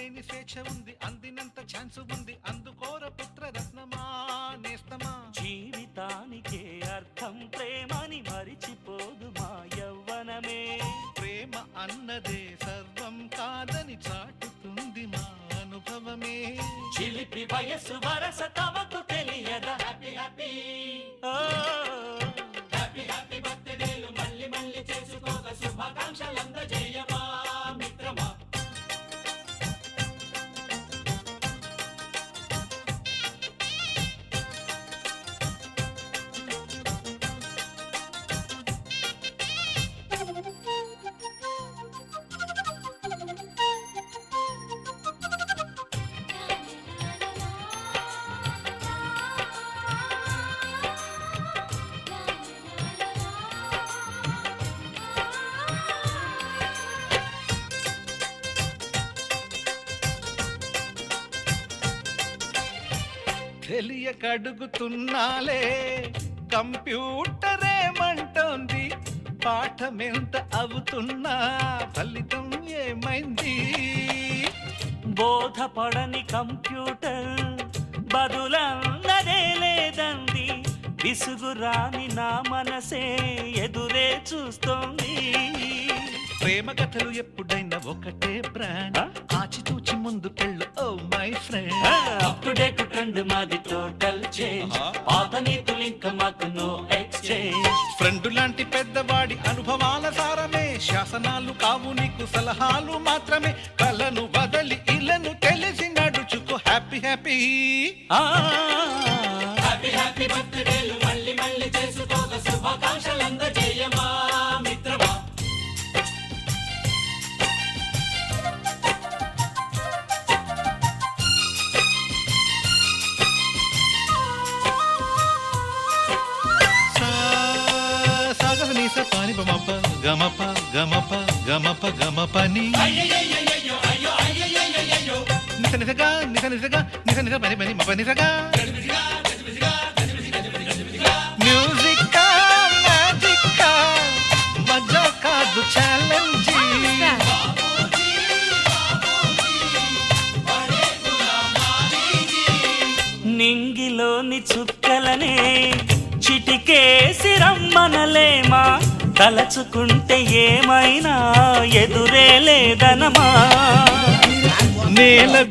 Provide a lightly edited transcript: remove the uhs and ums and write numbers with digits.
లేని స్వేచ్ఛ ఉంది, అందినంత ఛాన్స్ ఉంది, అందుకోర పుత్రరత్నమా నేస్తమా. జీవితానికే అర్థం ప్రేమని మరిచిపోదు మా యవ్వనమే. ప్రేమ అన్నదే సర్వం కాదని చాటుతుంది మా అనుభవమే. చిలిపి వయసు వరస తమకు తెలియదా. హ్యాపీ హ్యాపీ హ్యాపీ హ్యాపీ బర్త్డేలు మళ్ళీ మళ్ళీ చేసుకోగా శుభాకాంక్షలందజేయమా మిత్రమా. తెలియకడుగుతున్నాలే కంప్యూటరేమంటోంది, పాఠమెంత అవుతున్నా ఫలితం ఏమైంది. బోధపడని కంప్యూటర్ బదులన్నదే లేదంది, విసుగురాని నా మనసే ఎదురే చూస్తోంది. ప్రేమ కథలు ఎప్పుడైనా ఒకటే బ్రాండ్, ఆచితూచి ముందు పెళ్ళు oh my friend. Up to date trend మాది టోటల్ చేంజ్, పాత నీతులు ఇంకా మాకు నో ఎక్స్చేంజ్. ఫ్రెండ్ లాంటి పెద్దవాడి అనుభవాల సారమే, శాసనాలు కావు నీకు సలహాలు మాత్రమే. కలను వదలి ఇలను తెలిసి నడుచుకో హ్యాపీ హ్యాపీ హ్యాపీ హ్యాపీ బర్త్డేలు మళ్ళీ మళ్ళీ చేసుకోగా శుభాకాంక్షలందజేయమా మిత్రమా. సాగనీస పాని బమప గమప గమప గమప గమపని నిస నిసగా నిస నిసగా నిస నిస పని పని మప నిసగా. మ్యూజిక్ మ్యాజిక్ మజా కాదు ఛాలెంజ్. నింగిలోని చుక్కలనే చిటికేసి రమ్మనలేమా, తలచుకుంటే ఏమైనా ఎదురే లేదనమా. నేల